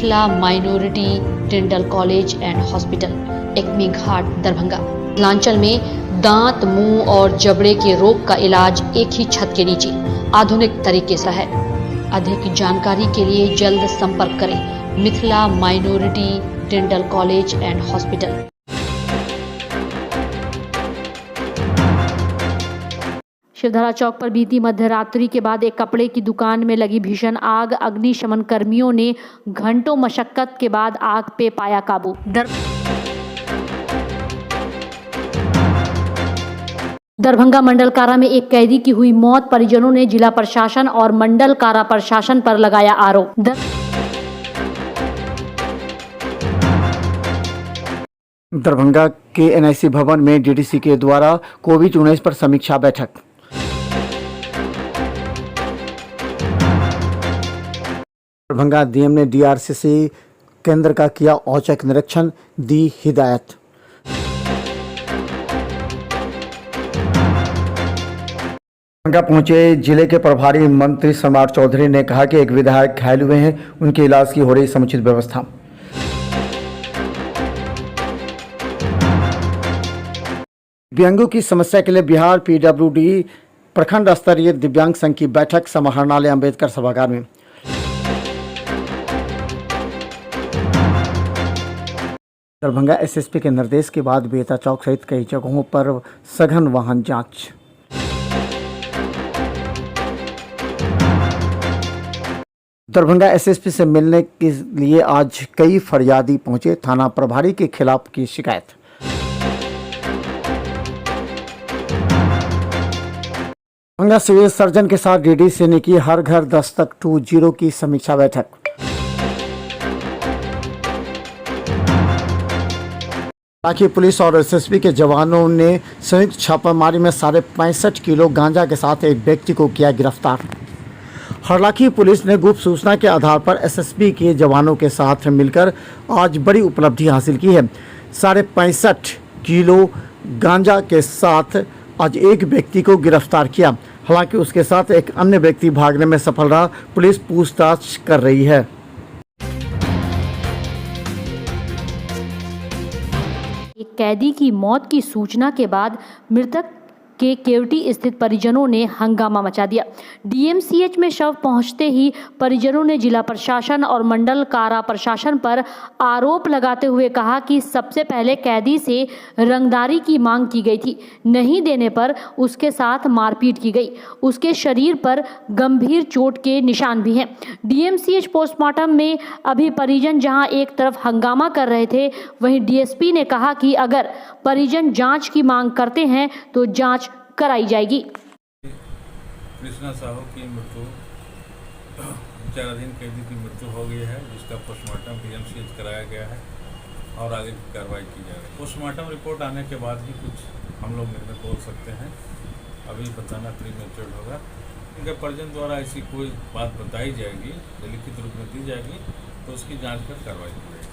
Mithila minority dental college and hospital, Ekmi Ghat, Darbhanga. Mithilanchal में दांत, मुंह और जबड़े के रोग का इलाज एक ही छत के नीचे आधुनिक तरीके से है। अधिक जानकारी के लिए जल्द संपर्क करें Mithila minority dental college and hospital. Shivdhara Chowk पर बीती मध्यरात्रि के बाद एक कपड़े की दुकान में लगी भीषण आग। अग्निशमन कर्मियों ने घंटों मशक्कत के बाद आग पे पाया काबू। दरभंगा मंडल कारा में एक कैदी की हुई मौत। परिजनों ने जिला प्रशासन और मंडल कारा प्रशासन पर लगाया आरोप। दरभंगा के एनआईसी भवन में डीडीसी के द्वारा कोविड-19 पर समीक्षा बैठक। दरभंगा डीएम ने डीआरसीसी केंद्र का किया औचक निरीक्षण, दी हिदायत। दरभंगा पहुंचे जिले के प्रभारी मंत्री सम्राट चौधरी ने कहा कि एक विधायक घायल हुए हैं, उनके इलाज की हो रही समुचित व्यवस्था। दिव्यांगों की समस्या के लिए बिहार पीडब्ल्यूडी प्रखंड स्तरीय दिव्यांग संघ की बैठक समाहरणालय अंबेडकर सभागार में। दरभंगा एसएसपी के निर्देश के बाद बेहता चौक सहित कई जगहों पर सघन वाहन जांच। दरभंगा एसएसपी से मिलने के लिए आज कई फरियादी पहुंचे, थाना प्रभारी के खिलाफ की शिकायत। दरभंगा सिविल सर्जन के साथ डीडीसी ने की हर घर दस्तक 2.0 की समीक्षा बैठक। रांची पुलिस और एसएसबी के जवानों ने संयुक्त छापामारी में 65.5 किलो गांजा के साथ एक व्यक्ति को किया गिरफ्तार। हरलाखी पुलिस ने गुप्त सूचना के आधार पर एसएसबी के जवानों के साथ मिलकर आज बड़ी उपलब्धि हासिल की है। 65.5 किलो गांजा के साथ आज एक व्यक्ति को गिरफ्तार किया। हालांकि उसके साथ एक अन्य व्यक्ति भागने में सफल रहा। पुलिस पूछताछ कर रही है। एक कैदी की मौत की सूचना के बाद मृतक के केवटी स्थित परिजनों ने हंगामा मचा दिया। डीएमसीएच में शव पहुंचते ही परिजनों ने जिला प्रशासन और मंडल कारा प्रशासन पर आरोप लगाते हुए कहा कि सबसे पहले कैदी से रंगदारी की मांग की गई थी, नहीं देने पर उसके साथ मारपीट की गई। उसके शरीर पर गंभीर चोट के निशान भी हैं। डीएमसीएच पोस्टमार्टम में अभी परिजन जहां एक तरफ हंगामा कर रहे थे, वहीं डीएसपी ने कहा कि अगर परिजन जांच की मांग करते हैं तो जांच कराई जाएगी। कृष्णा साहू की मृत्यु, विचाराधीन कैदी की मृत्यु हो गई है, जिसका पोस्टमार्टम डीएमसीएच कराया गया है और आगे की कार्रवाई की जा रही है। पोस्टमार्टम रिपोर्ट आने के बाद ही कुछ हम लोग निर्णय बोल सकते हैं, अभी बताना प्रीमेच्योर होगा। इनके परिजन द्वारा ऐसी कोई बात बताई जाएगी, लिखित रूप में दी जाएगी, तो उसकी जाँच कर कार्रवाई की जाएगी।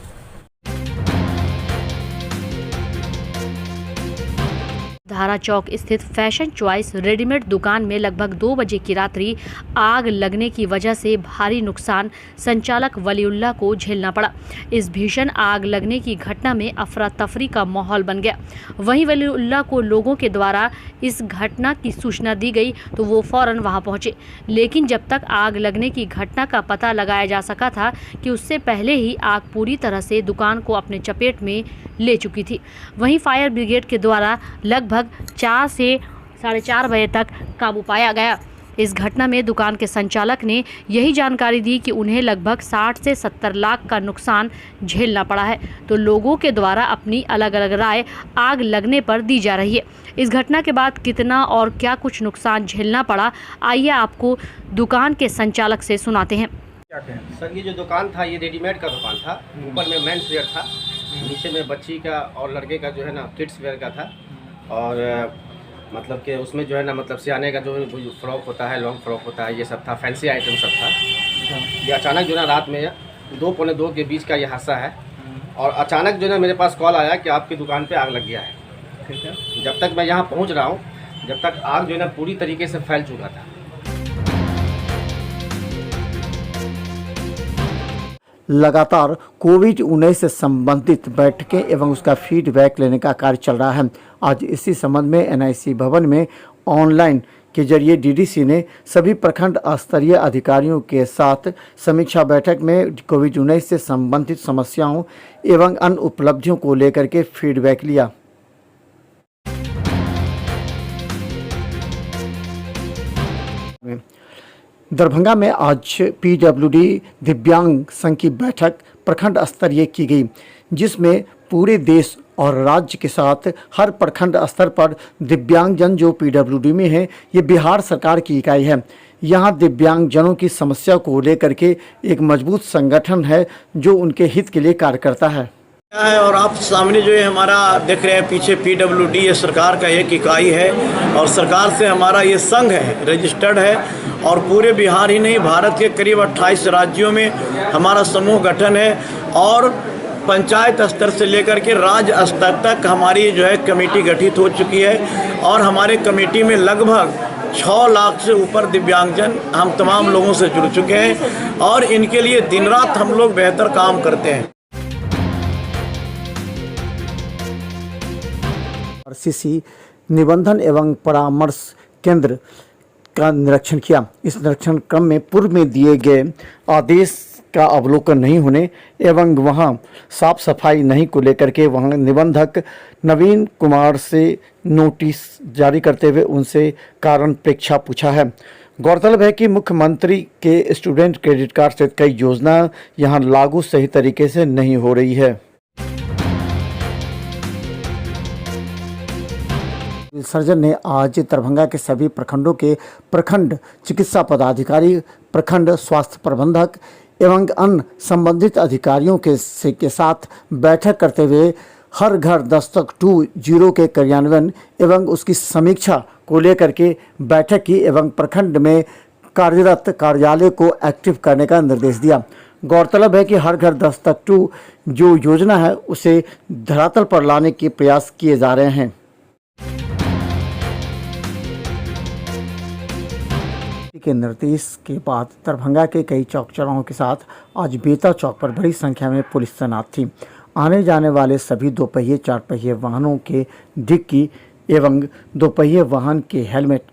धारा चौक स्थित फैशन चॉइस रेडीमेड दुकान में लगभग 2 बजे की रात्रि आग लगने की वजह से भारी नुकसान संचालक वलीउल्लाह को झेलना पड़ा। इस भीषण आग लगने की घटना में अफरा तफरी का माहौल बन गया। वहीं वलीउल्लाह को लोगों के द्वारा इस घटना की सूचना दी गई तो वो फौरन वहां पहुंचे, लेकिन जब तक आग लगने की घटना का पता लगाया जा सका था कि उससे पहले ही आग पूरी तरह से दुकान को अपने चपेट में ले चुकी थी। वहीं फायर ब्रिगेड के द्वारा लगभग 4 से 4:30 बजे तक काबू पाया गया। इस घटना में दुकान के संचालक ने यही जानकारी दी कि उन्हें लगभग 60 से 70 लाख का नुकसान झेलना पड़ा है, तो लोगों के द्वारा अपनी अलग अलग राय आग लगने पर दी जा रही है। इस घटना के बाद कितना और क्या कुछ नुकसान झेलना पड़ा, आइए आपको दुकान के संचालक से सुनाते हैं। सर, ये जो दुकान था ये रेडीमेड का दुकान था। ऊपर में मेंस वेयर था, नीचे में बच्ची का और लड़के का जो है ना किड्स वेयर का था, और मतलब कि उसमें जो है ना मतलब सियाने का जो फ्रॉक होता है, लॉन्ग फ्रॉक होता है, ये सब था, फैंसी आइटम सब था। ये अचानक जो है ना रात में 2 पौने 2 के बीच का ये हादसा है, और अचानक जो है ना मेरे पास कॉल आया कि आपकी दुकान पे आग लग गया है। ठीक है, जब तक मैं यहाँ पहुँच रहा हूँ, जब तक आग जो है ना पूरी तरीके से फैल चुका था। लगातार कोविड-19 से संबंधित बैठकें एवं उसका फीडबैक लेने का कार्य चल रहा है। आज इसी संबंध में एनआईसी भवन में ऑनलाइन के जरिए डीडीसी ने सभी प्रखंड स्तरीय अधिकारियों के साथ समीक्षा बैठक में कोविड-19 से संबंधित समस्याओं एवं अन्य उपलब्धियों को लेकर के फीडबैक लिया। दरभंगा में आज पीडब्ल्यूडी दिव्यांग संघ की बैठक प्रखंड स्तरीय की गई, जिसमें पूरे देश और राज्य के साथ हर प्रखंड स्तर पर दिव्यांगजन जो पीडब्ल्यूडी में है, ये बिहार सरकार की इकाई है। यहाँ दिव्यांगजनों की समस्या को लेकर के एक मजबूत संगठन है जो उनके हित के लिए कार्य करता है। और आप सामने जो है हमारा देख रहे हैं पीछे पीडब्ल्यूडी ये सरकार का एक इकाई है और सरकार से हमारा ये संघ है, रजिस्टर्ड है और पूरे बिहार ही नहीं भारत के करीब 28 राज्यों में हमारा समूह गठन है और पंचायत स्तर से लेकर के राज्य स्तर तक हमारी जो है कमेटी गठित हो चुकी है और हमारे कमेटी में लगभग 6 लाख से ऊपर दिव्यांगजन हम तमाम लोगों से जुड़ चुके हैं और इनके लिए दिन रात हम लोग बेहतर काम करते हैं। आरसीसी निबंधन एवं परामर्श केंद्र का निरीक्षण किया। इस निरीक्षण क्रम में पूर्व में दिए गए आदेश का अवलोकन नहीं होने एवं वहां साफ सफाई नहीं को लेकर के वहां निबंधक नवीन कुमार से नोटिस जारी करते हुए उनसे कारण प्रेक्षा पूछा है। गौरतलब है कि मुख्यमंत्री के स्टूडेंट क्रेडिट कार्ड सहित कई योजना यहां लागू सही तरीके से नहीं हो रही है। सर्जन ने आज दरभंगा के सभी प्रखंडों के प्रखंड चिकित्सा पदाधिकारी, प्रखंड स्वास्थ्य प्रबंधक एवं अन्य संबंधित अधिकारियों के साथ बैठक करते हुए हर घर दस्तक 2.0 के कार्यान्वयन एवं उसकी समीक्षा को लेकर के बैठक की एवं प्रखंड में कार्यरत कार्यालय को एक्टिव करने का निर्देश दिया। गौरतलब है कि हर घर दस्तक 2 जो योजना है उसे धरातल पर लाने के प्रयास किए जा रहे हैं। के निर्देश के बाद दरभंगा के कई चौक चौराहों के साथ आज बेता चौक पर बड़ी संख्या में पुलिस तैनात थी। आने जाने वाले सभी 2 पहिए 4 पहिए वाहनों के डिक्की एवं 2 पहिए वाहन के हेलमेट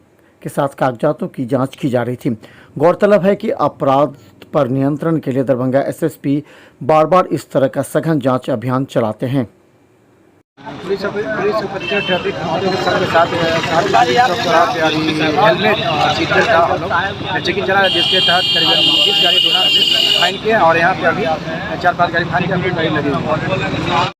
के साथ कागजातों की जांच की जा रही थी। गौरतलब है कि अपराध पर नियंत्रण के लिए दरभंगा एसएसपी बार-बार इस तरह का सघन जांच अभियान चलाते हैं। पुलिस अफसर ट्रैफिक के साथ हेलमेट सीट बेल्ट का हम लोग चेकिंग चला, जिसके तहत करीबन 20 गाड़ी फाइन किए और यहाँ पे अभी 4-5 गाड़ी फाइन की गाड़ी लगी हुई।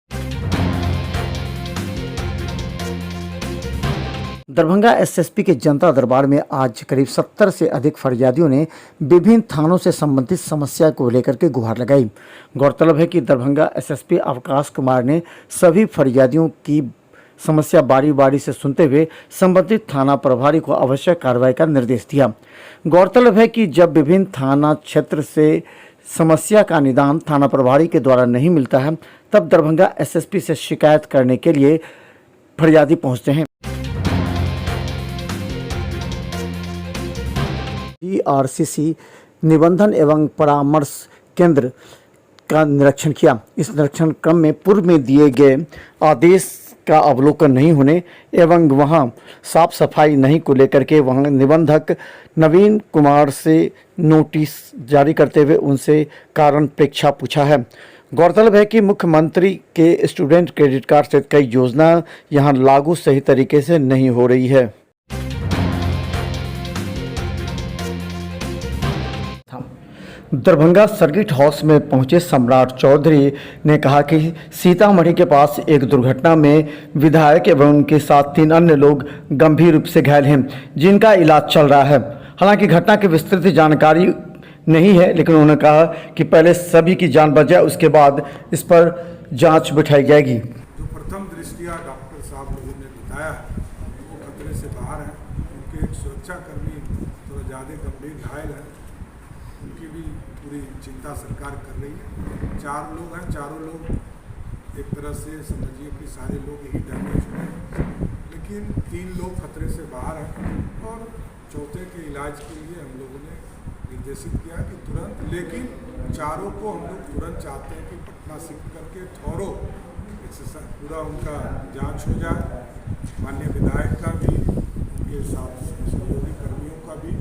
दरभंगा एसएसपी के जनता दरबार में आज करीब 70 से अधिक फरियादियों ने विभिन्न थानों से संबंधित समस्या को लेकर के गुहार लगाई। गौरतलब है कि दरभंगा एसएसपी अवकाश कुमार ने सभी फरियादियों की समस्या बारी बारी से सुनते हुए संबंधित थाना प्रभारी को आवश्यक कार्रवाई का निर्देश दिया। गौरतलब है कि जब विभिन्न थाना क्षेत्र से समस्या का निदान थाना प्रभारी के द्वारा नहीं मिलता है, तब दरभंगा एसएसपी से शिकायत करने के लिए फरियादी पहुँचते हैं। आरसीसी निबंधन एवं परामर्श केंद्र का निरीक्षण किया। इस निरीक्षण क्रम में पूर्व में दिए गए आदेश का अवलोकन नहीं होने एवं वहां साफ सफाई नहीं को लेकर के वहां निबंधक नवीन कुमार से नोटिस जारी करते हुए उनसे कारण प्रेक्षा पूछा है। गौरतलब है कि मुख्यमंत्री के स्टूडेंट क्रेडिट कार्ड सहित कई योजना यहां लागू सही तरीके से नहीं हो रही है। दरभंगा सर्किट हाउस में पहुंचे सम्राट चौधरी ने कहा कि सीतामढ़ी के पास एक दुर्घटना में विधायक एवं उनके साथ 3 अन्य लोग गंभीर रूप से घायल हैं, जिनका इलाज चल रहा है। हालांकि घटना की विस्तृत जानकारी नहीं है, लेकिन उन्होंने कहा कि पहले सभी की जान बच जाए, उसके बाद इस पर जांच बिठाई जाएगी। जो प्रथम दृष्टिया डॉक्टर साहब लोगों ने बताया है वो खतरे से बाहर है। उनके एक सुरक्षाकर्मी थोड़ा ज़्यादा गंभीर घायल है, उनकी भी पूरी चिंता सरकार कर रही है। 4 लोग हैं, चारों लोग एक तरह से समझिए कि सारे लोग ही डैमेज हुए हैं, लेकिन 3 लोग खतरे से बाहर हैं और चौथे के इलाज के लिए हम लोगों ने निर्देशित किया कि तुरंत, लेकिन चारों को हम लोग तुरंत चाहते हैं कि पटना शिफ्ट करके थोरो एक्सरसाइज पूरा उनका जांच हो जाए। माननीय विधायक का भी, उनके साथ सहयोगी कर्मियों का भी,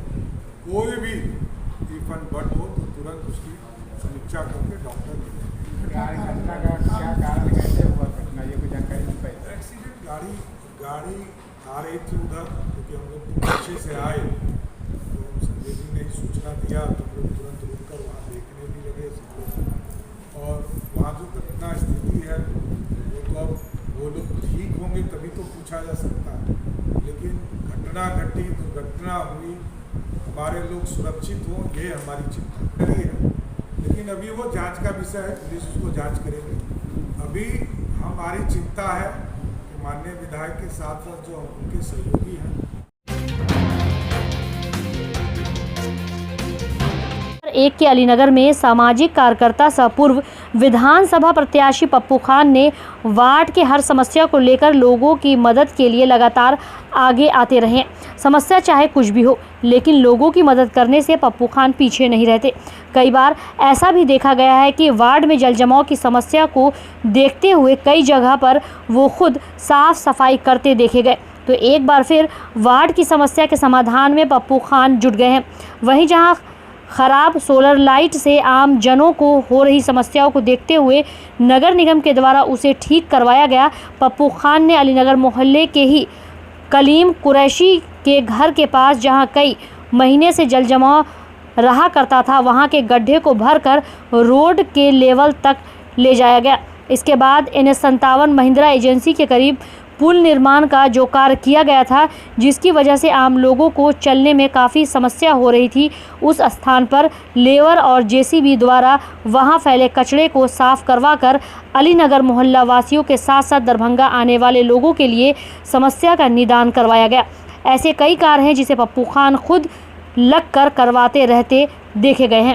कोई भी रिफंड बट हो तो तुरंत उसकी समीक्षा करके डॉक्टर घटना का क्या कारण, कैसे हुआ घटना, ये कोई जानकारी नहीं पाई? एक्सीडेंट, गाड़ी आ रही थी उधर, क्योंकि हम लोग पीछे से आए तो संजय जी ने सूचना दिया तो हम लोग तुरंत रुक कर वहाँ देखने भी लगे सब लोग। और वहाँ जो घटना स्थिति है वो तो अब वो लोग ठीक होंगे तभी तो पूछा जा सकता है, लेकिन घटना घटी, दुर्घटना हुई, हमारे लोग सुरक्षित हों ये हमारी चिंता है। लेकिन अभी वो जांच का विषय है, पुलिस उसको जांच करेगी। अभी हमारी चिंता है कि माननीय विधायक के साथ साथ जो उनके सहयोगी हैं, एक के अलीनगर में सामाजिक कार्यकर्ता सह पूर्व विधानसभा प्रत्याशी पप्पू खान ने वार्ड के हर समस्या को लेकर लोगों की मदद के लिए लगातार आगे आते रहे। समस्या चाहे कुछ भी हो, लेकिन लोगों की मदद करने से पप्पू खान पीछे नहीं रहते। कई बार ऐसा भी देखा गया है कि वार्ड में जल जमाव की समस्या को देखते हुए कई जगह पर वो खुद साफ सफाई करते देखे गए। तो एक बार फिर वार्ड की समस्या के समाधान में पप्पू खान जुट गए हैं। वहीं जहां खराब सोलर लाइट से आम जनों को हो रही समस्याओं को देखते हुए नगर निगम के द्वारा उसे ठीक करवाया गया। पप्पू खान ने अलीनगर मोहल्ले के ही कलीम कुरैशी के घर के पास, जहां कई महीने से जल जमाव रहा करता था, वहां के गड्ढे को भरकर रोड के लेवल तक ले जाया गया। इसके बाद NH57 महिंद्रा एजेंसी के करीब पुल निर्माण का जो कार्य किया गया था, जिसकी वजह से आम लोगों को चलने में काफ़ी समस्या हो रही थी, उस स्थान पर लेवर और JCB द्वारा वहां फैले कचरे को साफ करवाकर अलीनगर मोहल्ला वासियों के साथ साथ दरभंगा आने वाले लोगों के लिए समस्या का निदान करवाया गया। ऐसे कई कार्य हैं जिसे पप्पू खान खुद लग कर करवाते रहते देखे गए हैं।